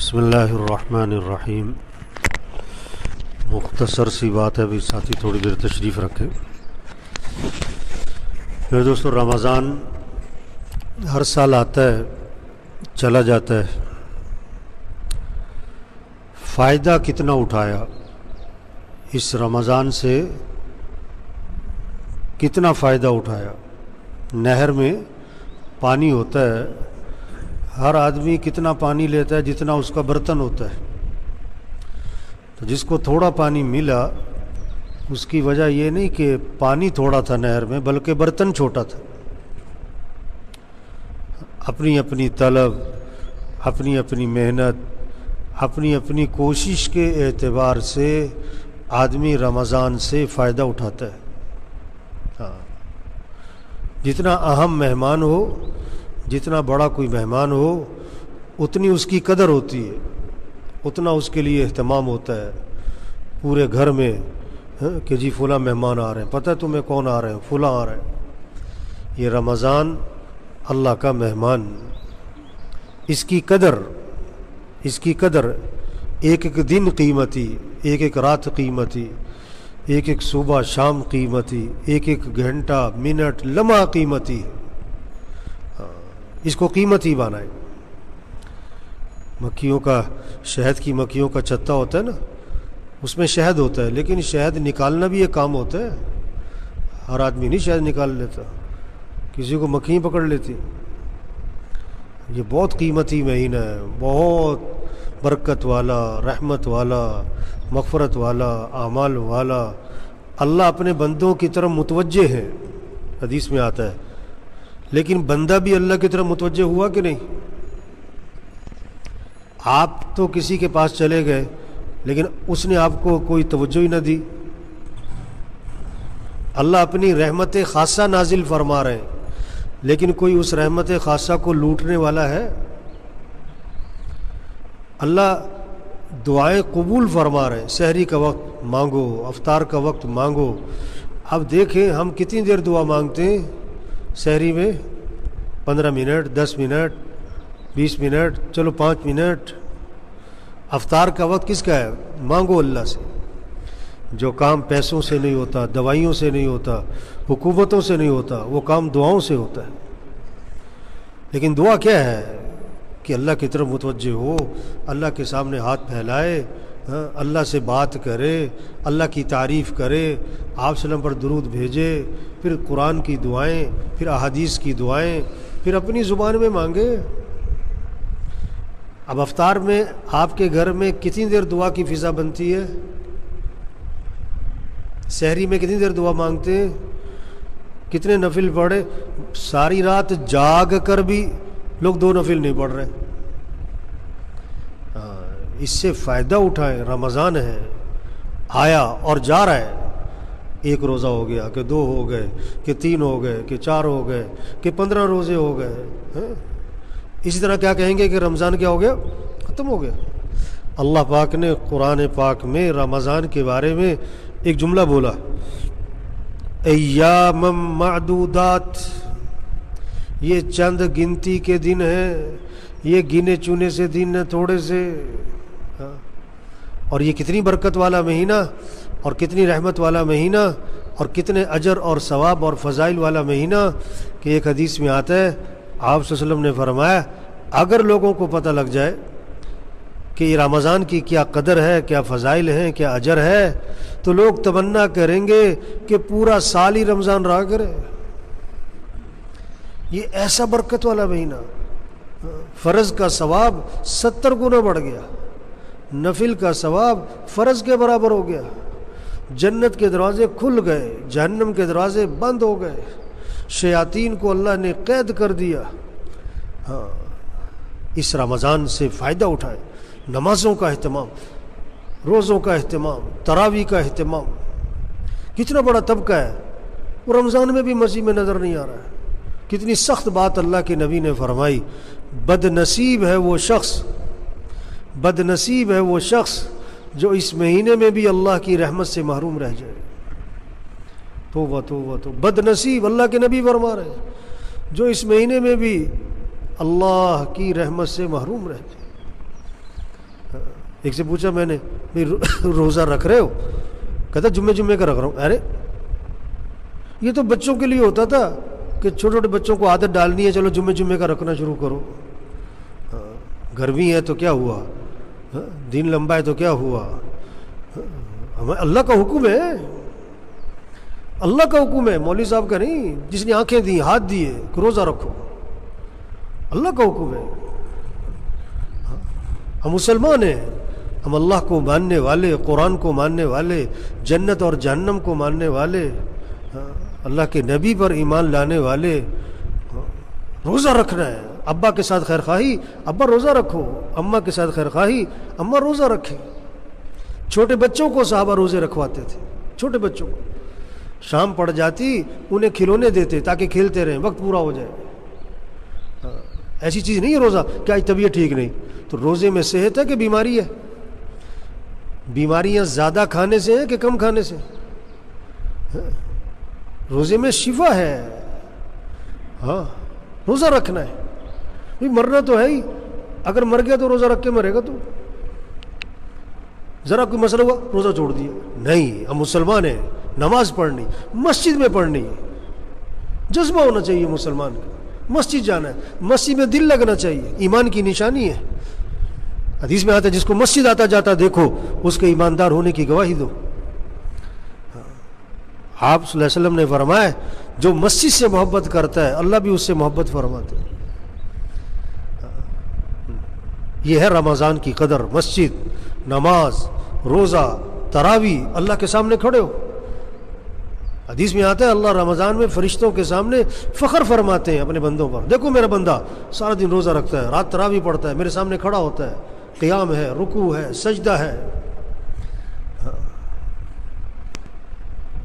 بسم اللہ الرحمن الرحیم۔ مختصر سی بات ہے، بھی ساتھی تھوڑی دیر تشریف رکھیں۔ میرے دوستو، رمضان ہر سال آتا ہے، چلا جاتا ہے۔ فائدہ کتنا اٹھایا اس رمضان سے، کتنا فائدہ اٹھایا؟ نہر میں پانی ہوتا ہے، ہر آدمی کتنا پانی لیتا ہے جتنا اس کا برتن ہوتا ہے۔ تو جس کو تھوڑا پانی ملا، اس کی وجہ یہ نہیں کہ پانی تھوڑا تھا نہر میں، بلکہ برتن چھوٹا تھا۔ اپنی اپنی طلب، اپنی اپنی محنت، اپنی اپنی کوشش کے اعتبار سے آدمی رمضان سے فائدہ اٹھاتا ہے۔ جتنا اہم مہمان ہو، جتنا بڑا کوئی مہمان ہو، اتنی اس کی قدر ہوتی ہے، اتنا اس کے لیے اہتمام ہوتا ہے پورے گھر میں کہ جی فلاں مہمان آ رہے ہیں، پتہ ہے تمہیں کون آ رہے ہیں؟ فلاں آ رہے ہیں۔ یہ رمضان اللہ کا مہمان، اس کی قدر ایک ایک دن قیمتی، ایک ایک رات قیمتی، ایک ایک صبح شام قیمتی، ایک ایک گھنٹہ منٹ لمحہ قیمتی۔ اس کو قیمتی بنائے۔ مکھیوں کا، شہد کی مکھیوں کا چھتا ہوتا ہے نا، اس میں شہد ہوتا ہے، لیکن شہد نکالنا بھی ایک کام ہوتا ہے۔ ہر آدمی نہیں شہد نکال لیتا، کسی کو مکھی پکڑ لیتی۔ یہ بہت قیمتی مہینہ ہے، بہت برکت والا، رحمت والا، مغفرت والا، اعمال والا۔ اللہ اپنے بندوں کی طرف متوجہ ہے، حدیث میں آتا ہے، لیکن بندہ بھی اللہ کی طرف متوجہ ہوا کہ نہیں؟ آپ تو کسی کے پاس چلے گئے، لیکن اس نے آپ کو کوئی توجہ ہی نہ دی۔ اللہ اپنی رحمت خاصہ نازل فرما رہے ہیں، لیکن کوئی اس رحمت خاصہ کو لوٹنے والا ہے؟ اللہ دعائیں قبول فرما رہے ہیں۔ سحری کا وقت مانگو، افطار کا وقت مانگو۔ اب دیکھیں ہم کتنی دیر دعا مانگتے ہیں سحری میں؟ 15 منٹ، 10 منٹ، 20 منٹ، چلو 5 منٹ۔ افطار کا وقت کس کا ہے؟ مانگو اللہ سے۔ جو کام پیسوں سے نہیں ہوتا، دوائیوں سے نہیں ہوتا، حکومتوں سے نہیں ہوتا، وہ کام دعاؤں سے ہوتا ہے۔ لیکن دعا کیا ہے؟ کہ اللہ کی طرف متوجہ ہو، اللہ کے سامنے ہاتھ پھیلائے، اللہ سے بات کرے، اللہ کی تعریف کرے، آپ صلی اللہ علیہ وسلم پر درود بھیجے، پھر قرآن کی دعائیں، پھر احادیث کی دعائیں، پھر اپنی زبان میں مانگے۔ اب افطار میں آپ کے گھر میں کتنی دیر دعا کی فضا بنتی ہے؟ سحری میں کتنی دیر دعا مانگتے ہیں؟ کتنے نفل پڑھے؟ ساری رات جاگ کر بھی لوگ 2 نفل نہیں پڑھ رہے۔ اس سے فائدہ اٹھائیں۔ رمضان ہے، آیا اور جا رہا ہے۔ ایک روزہ ہو گیا کہ 2 ہو گئے کہ 3 ہو گئے کہ 4 ہو گئے کہ 15 روزے ہو گئے۔ اسی طرح کیا کہیں گے کہ رمضان کیا ہو گیا؟ ختم ہو گیا۔ اللہ پاک نے قرآن پاک میں رمضان کے بارے میں ایک جملہ بولا، ایام معدودات، یہ چند گنتی کے دن ہیں، یہ گنے چنے سے دن ہیں، تھوڑے سے۔ اور یہ کتنی برکت والا مہینہ، اور کتنی رحمت والا مہینہ، اور کتنے اجر اور ثواب اور فضائل والا مہینہ کہ ایک حدیث میں آتا ہے، آپ صلی اللہ علیہ وسلم نے فرمایا اگر لوگوں کو پتہ لگ جائے کہ یہ رمضان کی کیا قدر ہے، کیا فضائل ہیں، کیا اجر ہے، تو لوگ تمنا کریں گے کہ پورا سال ہی رمضان رہا کرے۔ یہ ایسا برکت والا مہینہ، فرض کا ثواب 70 گنا بڑھ گیا، نفل کا ثواب فرض کے برابر ہو گیا، جنت کے دروازے کھل گئے، جہنم کے دروازے بند ہو گئے، شیاطین کو اللہ نے قید کر دیا۔ اس رمضان سے فائدہ اٹھائے۔ نمازوں کا اہتمام، روزوں کا اہتمام، تراویح کا اہتمام۔ کتنا بڑا طبقہ ہے، وہ رمضان میں بھی مسجد میں نظر نہیں آ رہا ہے۔ کتنی سخت بات اللہ کے نبی نے فرمائی، بد نصیب ہے وہ شخص، بد نصیب ہے وہ شخص جو اس مہینے میں بھی اللہ کی رحمت سے محروم رہ جائے۔ توبہ توبہ تو بد نصیب، اللہ کے نبی فرما رہے ہیں، جو اس مہینے میں بھی اللہ کی رحمت سے محروم رہ جائے۔ ایک سے پوچھا میں نے بھائی روزہ رکھ رہے ہو؟ کہتا جمعے کا رکھ رہا ہوں. ارے یہ تو بچوں کے لیے ہوتا تھا کہ چھوٹے چھوٹے بچوں کو عادت ڈالنی ہے، چلو جمعے کا رکھنا شروع کرو. گرمی ہے تو کیا ہوا، دن لمبا ہے تو کیا ہوا، اللہ کا حکم ہے، اللہ کا حکم ہے، مولوی صاحب کا نہیں. جس نے آنکھیں دی، ہاتھ دیے کہ روزہ رکھو، اللہ کا حکم ہے. ہم مسلمان ہیں، ہم اللہ کو ماننے والے، قرآن کو ماننے والے، جنت اور جہنم کو ماننے والے، اللہ کے نبی پر ایمان لانے والے. روزہ رکھنا ہے. ابا کے ساتھ خیر خواہی، ابا روزہ رکھو. اماں کے ساتھ خیر خواہی، اماں روزہ رکھیں. چھوٹے بچوں کو صحابہ روزے رکھواتے تھے، چھوٹے بچوں کو. شام پڑ جاتی انہیں کھلونے دیتے تاکہ کھیلتے رہیں، وقت پورا ہو جائے. ایسی چیز نہیں ہے روزہ کہ آج طبیعت ٹھیک نہیں تو روزے میں صحت ہے کہ بیماری ہے. بیماریاں زیادہ کھانے سے ہیں کہ کم کھانے سے؟ روزے میں شفا ہے. ہاں روزہ رکھنا ہے. مرنا تو ہے ہی، اگر مر گیا تو روزہ رکھ کے مرے گا. تو ذرا کوئی مسئلہ ہوا روزہ چھوڑ دیا؟ نہیں، ہم مسلمان ہیں. نماز پڑھنی، مسجد میں پڑھنی، جذبہ ہونا چاہیے مسلمان کا. مسجد جانا ہے، مسجد میں دل لگنا چاہیے، ایمان کی نشانی ہے. حدیث میں آتا ہے جس کو مسجد آتا جاتا دیکھو اس کے ایماندار ہونے کی گواہی دو. آپ صلی اللہ علیہ وسلم نے فرمایا جو مسجد سے محبت کرتا ہے اللہ بھی اس سے محبت فرماتے ہیں. یہ ہے رمضان کی قدر. مسجد، نماز، روزہ، تراویح، اللہ کے سامنے کھڑے ہو. حدیث میں آتا ہے اللہ رمضان میں فرشتوں کے سامنے فخر فرماتے ہیں اپنے بندوں پر. دیکھو میرا بندہ سارا دن روزہ رکھتا ہے، رات تراویح پڑھتا ہے، میرے سامنے کھڑا ہوتا ہے، قیام ہے، رکوع ہے، سجدہ ہے.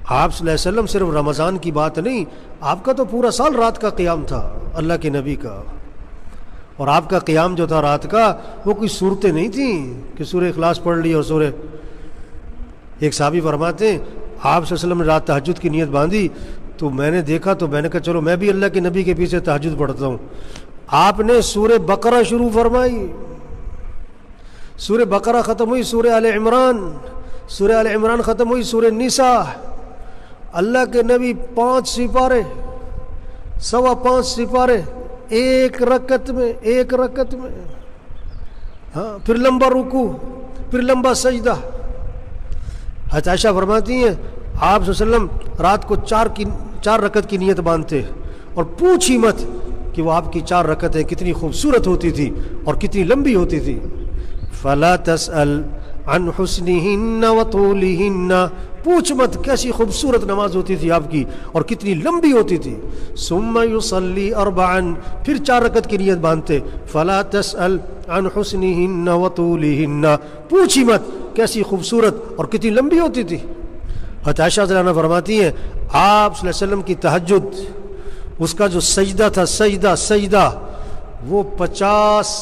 آپ صلی اللہ علیہ وسلم صرف رمضان کی بات نہیں، آپ کا تو پورا سال رات کا قیام تھا اللہ کے نبی کا. اور آپ کا قیام جو تھا رات کا وہ کوئی صورتیں نہیں تھیں کہ سورہ اخلاص پڑھ لی اور سورہ. ایک صحابی فرماتے ہیں آپ صلی اللہ علیہ وسلم نے رات تہجد کی نیت باندھی تو میں نے دیکھا تو میں نے کہا چلو میں بھی اللہ کے نبی کے پیچھے تہجد پڑھتا ہوں. آپ نے سورہ بقرہ شروع فرمائی، سورہ بقرہ ختم ہوئی سورہ آل عمران، سورہ آل عمران ختم ہوئی سورہ نساء. اللہ کے نبی 5 سپارے، 5.25 سپارے ایک رکعت میں. ہاں پھر لمبا رکوع، پھر لمبا سجدہ. حضرت عائشہ فرماتی ہیں آپ صلی اللہ علیہ وسلم رات کو 4 رکعت کی نیت باندھتے اور پوچھ ہی مت کہ وہ آپ کی 4 رکعتیں کتنی خوبصورت ہوتی تھی اور کتنی لمبی ہوتی تھی. فلا تسأل عن حسنہن وطولہن، پوچھ مت کیسی خوبصورت نماز ہوتی تھی آپ کی اور کتنی لمبی ہوتی تھی. ثم یصلی 4، پھر 4 رکعت کی نیت باندھتے. فلا تسأل عن حسنہن وطولہن، پوچھ ہی مت کیسی خوبصورت اور کتنی لمبی ہوتی تھی. حضرت عائشہ رضی اللہ عنہا فرماتی ہیں آپ صلی اللہ علیہ وسلم کی تہجد، اس کا جو سجدہ تھا، سجدہ وہ 50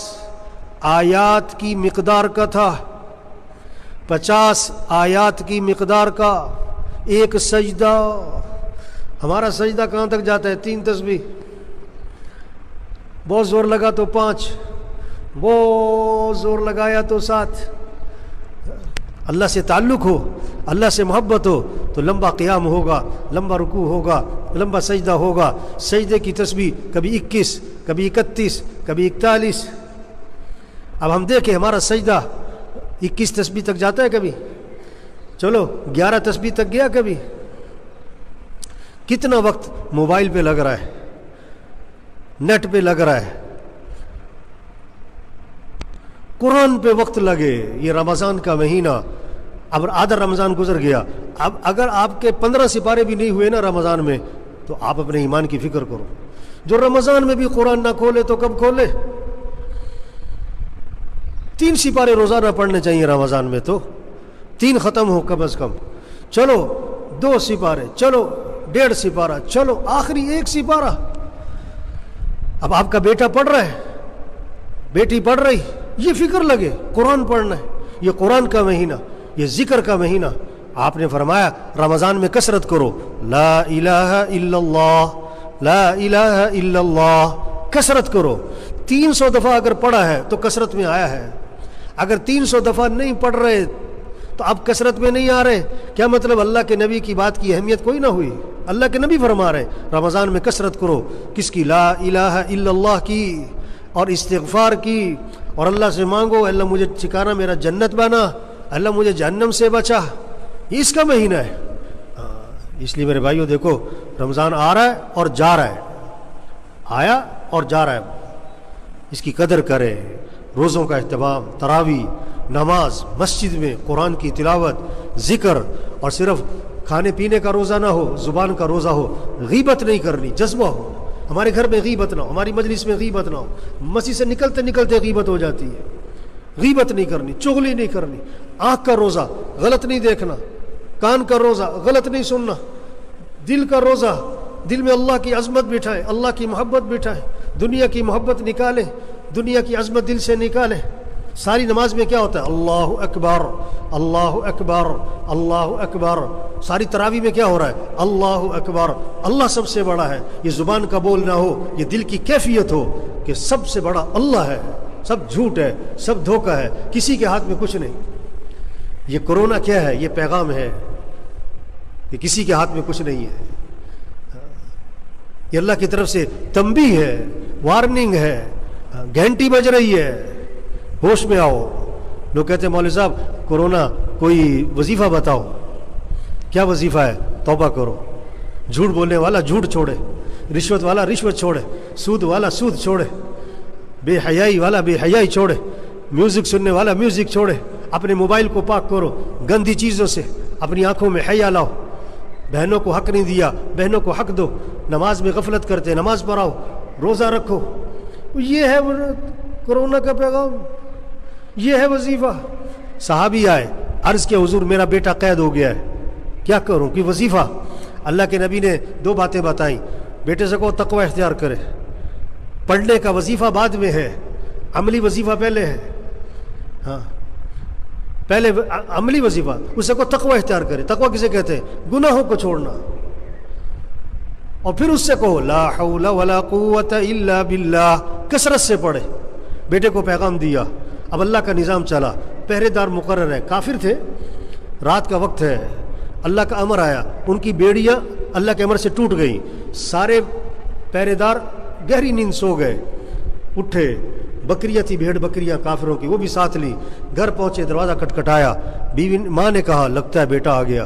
آیات کی مقدار کا تھا. 50 آیات کی مقدار کا ایک سجدہ. ہمارا سجدہ کہاں تک جاتا ہے؟ 3 تسبیح، بہت زور لگا تو 5، بہت زور لگایا تو 7. اللہ سے تعلق ہو، اللہ سے محبت ہو تو لمبا قیام ہوگا، لمبا رکوع ہوگا، لمبا سجدہ ہوگا. سجدے کی تسبیح کبھی 21، کبھی 31، کبھی 41. اب ہم دیکھیں ہمارا سجدہ 21 تسبیح تک جاتا ہے کبھی؟ چلو 11 تسبیح تک گیا کبھی؟ کتنا وقت موبائل پہ لگ رہا ہے، نیٹ پہ لگ رہا ہے. قرآن پہ وقت لگے. یہ رمضان کا مہینہ، اب آدھا رمضان گزر گیا. اب اگر آپ کے 15 سپارے بھی نہیں ہوئے نا رمضان میں تو آپ اپنے ایمان کی فکر کرو. جو رمضان میں بھی قرآن نہ کھولے تو کب کھولے؟ 3 سپارے روزانہ پڑھنے چاہیے رمضان میں، تو 3 ختم ہو کم از کم. چلو 2 سپارے، چلو 1.5 سپارہ، چلو آخری 1 سپارہ. اب آپ کا بیٹا پڑھ رہا ہے، بیٹی پڑھ رہی، یہ فکر لگے قرآن پڑھنا ہے. یہ قرآن کا مہینہ، یہ ذکر کا مہینہ. آپ نے فرمایا رمضان میں کثرت کرو، لا الہ الا اللہ، لا الہ الا اللہ، کثرت کرو. 300 دفعہ اگر پڑھا ہے تو کثرت میں آیا ہے. اگر 300 دفعہ نہیں پڑھ رہے تو اب کثرت میں نہیں آ رہے، کیا مطلب اللہ کے نبی کی بات کی اہمیت کوئی نہ ہوئی؟ اللہ کے نبی فرما رہے رمضان میں کثرت کرو، کس کی؟ لا الہ الا اللہ کی اور استغفار کی، اور اللہ سے مانگو اللہ مجھے ٹھکانہ میرا جنت بنا، اللہ مجھے جہنم سے بچا۔ یہ اس کا مہینہ ہے۔ اس لیے میرے بھائیوں دیکھو، رمضان آ رہا ہے اور جا رہا ہے، آیا اور جا رہا ہے، اس کی قدر کرے۔ روزوں کا اہتمام، تراویح، نماز، مسجد میں قرآن کی تلاوت، ذکر، اور صرف کھانے پینے کا روزہ نہ ہو، زبان کا روزہ ہو، غیبت نہیں کرنی، جذبہ ہو۔ ہمارے گھر میں غیبت نہ ہو، ہماری مجلس میں غیبت نہ ہو، مسجد سے نکلتے نکلتے غیبت ہو جاتی ہے۔ غیبت نہیں کرنی، چغلی نہیں کرنی، آنکھ کا روزہ غلط نہیں دیکھنا، کان کا روزہ غلط نہیں سننا، دل کا روزہ دل میں اللہ کی عظمت بٹھائیں، اللہ کی محبت بٹھائیں، دنیا کی محبت نکالیں، دنیا کی عظمت دل سے نکالیں۔ ساری نماز میں کیا ہوتا ہے؟ اللہ اکبر، اللہ اکبر، اللہ اکبر۔ ساری تراویح میں کیا ہو رہا ہے؟ اللہ اکبر، اللہ سب سے بڑا ہے۔ یہ زبان کا بول نہ ہو، یہ دل کی کیفیت ہو کہ سب سے بڑا اللہ ہے، سب جھوٹ ہے، سب دھوکہ ہے، کسی کے ہاتھ میں کچھ نہیں۔ یہ کرونا کیا ہے؟ یہ پیغام ہے کہ کسی کے ہاتھ میں کچھ نہیں ہے، یہ اللہ کی طرف سے تنبیہ ہے، وارننگ ہے، گھنٹی بج رہی ہے، ہوش میں آؤ۔ لوگ کہتے ہیں مولوی صاحب کرونا کوئی وظیفہ بتاؤ۔ کیا وظیفہ ہے؟ توبہ کرو۔ جھوٹ بولنے والا جھوٹ چھوڑے، رشوت والا رشوت چھوڑے، سود والا سود چھوڑے، بے حیائی والا بے حیائی چھوڑے، میوزک سننے والا میوزک چھوڑے، اپنے موبائل کو پاک کرو گندی چیزوں سے، اپنی آنکھوں میں حیا لاؤ۔ بہنوں کو حق نہیں دیا، بہنوں کو حق دو۔ نماز میں غفلت کرتے، نماز پڑھاؤ، روزہ رکھو۔ یہ ہے کرونا کا پیغام، یہ ہے وظیفہ۔ صحابی آئے، عرض کیا حضور میرا بیٹا قید ہو گیا ہے، کیا کروں؟ کہ وظیفہ۔ اللہ کے نبی نے 2 باتیں بتائیں، بیٹے سے کہو تقوی اختیار کرے۔ پڑھنے کا وظیفہ بعد میں ہے، عملی وظیفہ پہلے ہے۔ ہاں پہلے عملی وظیفہ، اس سے کو تقوی اختیار کرے۔ تقوی کسے کہتے ہیں؟ گناہوں کو چھوڑنا۔ اور پھر اس سے کہو لا حول ولا قوت الا باللہ، کثرت سے پڑھے۔ بیٹے کو پیغام دیا، اب اللہ کا نظام چلا، پہرے دار مقرر ہے۔ کافر تھے، رات کا وقت ہے، اللہ کا امر آیا، ان کی بیڑیاں اللہ کے امر سے ٹوٹ گئیں، سارے پہرے دار گہری نیند سو گئے، اٹھے، بکریاں تھی، بھیڑ بکریاں کافروں کی، وہ بھی ساتھ لی، گھر پہنچے، دروازہ کٹکھٹایا، بیوی ماں نے کہا لگتا ہے بیٹا آ گیا۔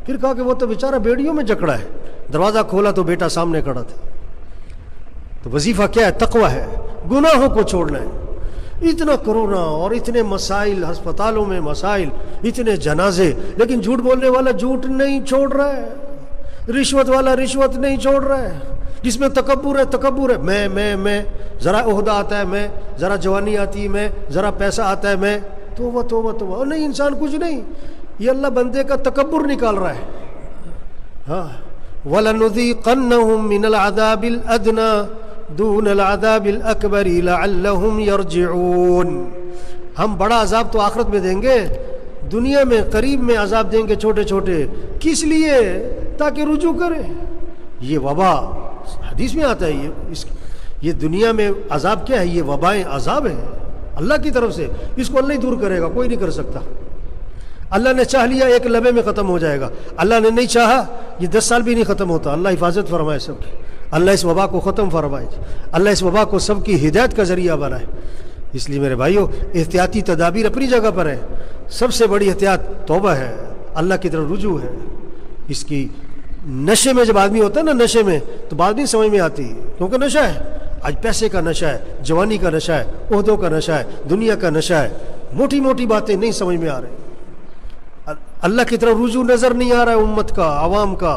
پھر کہا کہ وہ تو بیچارہ بیڑیوں میں جکڑا ہے۔ دروازہ کھولا تو بیٹا سامنے کھڑا تھا۔ تو وظیفہ کیا ہے؟ تقوی ہے، گناہوں کو چھوڑنا ہے۔ اتنا کرونا اور اتنے مسائل، ہسپتالوں میں مسائل، اتنے جنازے، لیکن جھوٹ بولنے والا جھوٹ نہیں چھوڑ رہا ہے، رشوت والا رشوت نہیں چھوڑ رہا ہے، جس میں تکبر ہے تکبر ہے، میں ذرا عہدہ آتا ہے میں، ذرا جوانی آتی ہے میں، ذرا پیسہ آتا ہے میں، توبہ توبہ توبہ۔ اور نہیں، انسان کچھ نہیں، یہ اللہ بندے کا تکبر نکال رہا ہے۔ ہاں وَلَنُذِيقَنَّهُم مِّنَ الْعَذَابِ الْأَدْنَىٰ دُونَ الْعَذَابِ الْأَكْبَرِ لَعَلَّهُمْ يَرْجِعُونَ۔ ہم بڑا عذاب تو آخرت میں دیں گے، دنیا میں قریب میں عذاب دیں گے چھوٹے چھوٹے، کس لیے؟ تاکہ رجوع کریں۔ یہ وبا حدیث میں آتا ہے، یہ دنیا میں عذاب کیا ہے؟ یہ وبائیں عذاب ہے اللہ کی طرف سے، اس کو اللہ ہی دور کرے گا، کوئی نہیں کر سکتا۔ اللہ نے چاہ لیا ایک لمحے میں ختم ہو جائے گا، اللہ نے نہیں چاہا یہ 10 سال بھی نہیں ختم ہوتا۔ اللہ حفاظت فرمائے سب کی، اللہ اس وبا کو ختم فرمائے، اللہ اس وبا کو سب کی ہدایت کا ذریعہ بنائے۔ اس لیے میرے بھائیوں، احتیاطی تدابیر اپنی جگہ پر ہیں، سب سے بڑی احتیاط توبہ ہے، اللہ کی طرف رجوع ہے۔ اس کی نشے میں جب آدمی ہوتا ہے نا، نشے میں تو بات نہیں سمجھ میں آتی، کیونکہ نشہ ہے، آج پیسے کا نشہ ہے، جوانی کا نشہ ہے، عہدوں کا نشہ ہے، دنیا کا نشہ ہے، موٹی موٹی باتیں نہیں سمجھ میں آ رہی، اللہ کی طرف رجوع نظر نہیں آ رہا ہے امت کا، عوام کا۔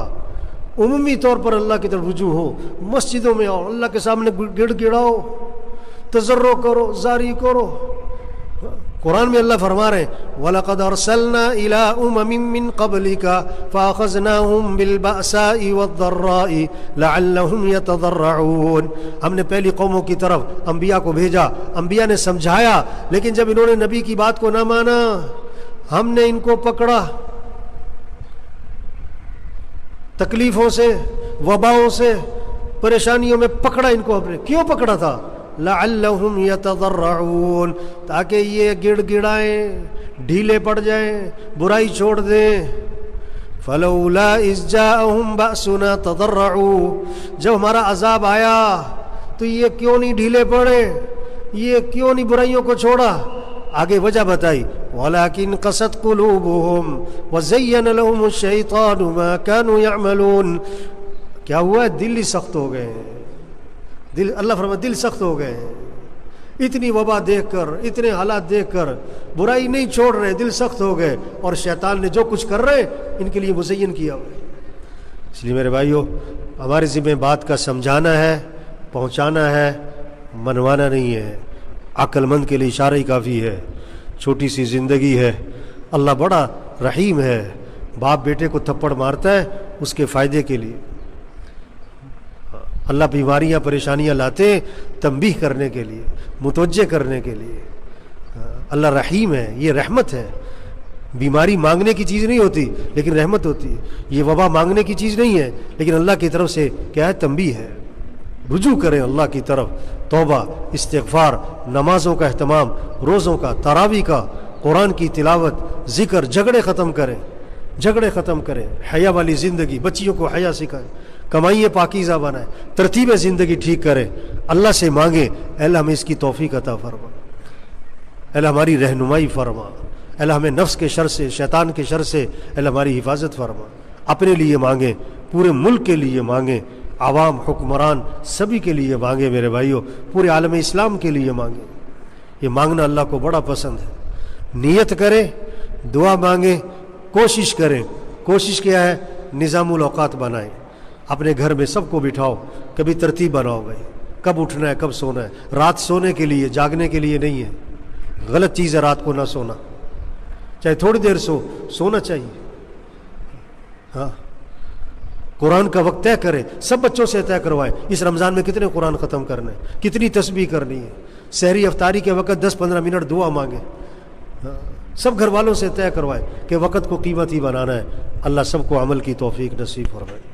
عمومی طور پر اللہ کی طرف رجوع ہو، مسجدوں میں آؤ، اللہ کے سامنے گڑ گڑاؤ، تضرع کرو، زاری کرو۔ قرآن میں اللہ فرما رہے ہیں وَلَقَدْ أَرْسَلْنَا إِلَىٰ أُمَمٍ مِّن قَبْلِكَ فَأَخَذْنَاهُمْ بِالْبَأْسَاءِ وَالضَّرَّاءِ لَعَلَّهُمْ يَتَضَرَّعُونَ۔ ہم نے پہلی قوموں کی طرف انبیاء کو بھیجا، انبیاء نے سمجھایا، لیکن جب انہوں نے نبی کی بات کو نہ مانا، ہم نے ان کو پکڑا، تکلیفوں سے، وباؤں سے، پریشانیوں میں پکڑا ان کو۔ ہم نے کیوں پکڑا تھا؟ لعلہم یتضرعون، تاکہ یہ گڑ گڑائیں، ڈھیلے پڑ جائیں، برائی چھوڑ دیں۔ فلولا اذ جاءہم بأسنا تضرعوا، جب ہمارا عذاب آیا تو یہ کیوں نہیں ڈھیلے پڑے، یہ کیوں نہیں برائیوں کو چھوڑا؟ آگے وجہ بتائی، وَلَكِنْ قَسَتْ قُلُوبُهُمْ وَزَيَّنَ لَهُمُ الشَّيْطَانُ مَا كَانُوا يَعْمَلُونَ۔ کیا ہوا ہے؟ دل ہی سخت ہو گئے ہیں، اللہ فرماتا دل سخت ہو گئے ہیں، اتنی وبا دیکھ کر، اتنے حالات دیکھ کر برائی نہیں چھوڑ رہے، دل سخت ہو گئے، اور شیطان نے جو کچھ کر رہے ان کے لیے مزین کیا ہوا ہے۔ اس لیے میرے بھائیو، ہمارے ذمہ بات کا سمجھانا ہے، پہنچانا ہے، منوانا نہیں ہے۔ عقل مند کے لیے اشارہ ہی کافی ہے، چھوٹی سی زندگی ہے، اللہ بڑا رحیم ہے، باپ بیٹے کو تھپڑ مارتا ہے اس کے فائدے کے لیے، اللہ بیماریاں پریشانیاں لاتے ہیں تنبیہ کرنے کے لیے، متوجہ کرنے کے لیے۔ اللہ رحیم ہے، یہ رحمت ہے۔ بیماری مانگنے کی چیز نہیں ہوتی لیکن رحمت ہوتی ہے، یہ وبا مانگنے کی چیز نہیں ہے لیکن اللہ کی طرف سے کیا ہے؟ تنبیہ ہے۔ رجوع کریں اللہ کی طرف، توبہ، استغفار، نمازوں کا اہتمام، روزوں کا، تراویح کا، قرآن کی تلاوت، ذکر، جھگڑے ختم کریں، جھگڑے ختم کریں، حیا والی زندگی، بچیوں کو حیا سکھائیں، کمائیے پاکیزہ بنائیں، ترتیب زندگی ٹھیک کریں، اللہ سے مانگیں، اے اللہ ہمیں اس کی توفیق عطا فرما، اے اللہ ہماری رہنمائی فرما، اے اللہ ہمیں نفس کے شر سے، شیطان کے شر سے اے اللہ ہماری حفاظت فرما۔ اپنے لیے مانگیں، پورے ملک کے لیے مانگیں، عوام، حکمران، سبھی کے لیے مانگیں میرے بھائیوں، پورے عالم اسلام کے لیے مانگیں۔ یہ مانگنا اللہ کو بڑا پسند ہے۔ نیت کریں، دعا مانگیں، کوشش کریں۔ کوشش کیا ہے؟ نظام الاوقات بنائیں، اپنے گھر میں سب کو بٹھاؤ، کبھی ترتیب بناؤ بھائی، کب اٹھنا ہے، کب سونا ہے۔ رات سونے کے لیے، جاگنے کے لیے نہیں ہے، غلط چیز ہے رات کو نہ سونا، چاہے تھوڑی دیر سونا چاہیے۔ ہاں، قرآن کا وقت طے کریں، سب بچوں سے طے کروائیں، اس رمضان میں کتنے قرآن ختم کرنے، کتنی تسبیح کرنی ہے، سحری افطاری کے وقت 10-15 منٹ دعا مانگیں، سب گھر والوں سے طے کروائیں کہ وقت کو قیمتی بنانا ہے۔ اللہ سب کو عمل کی توفیق نصیب فرمائے۔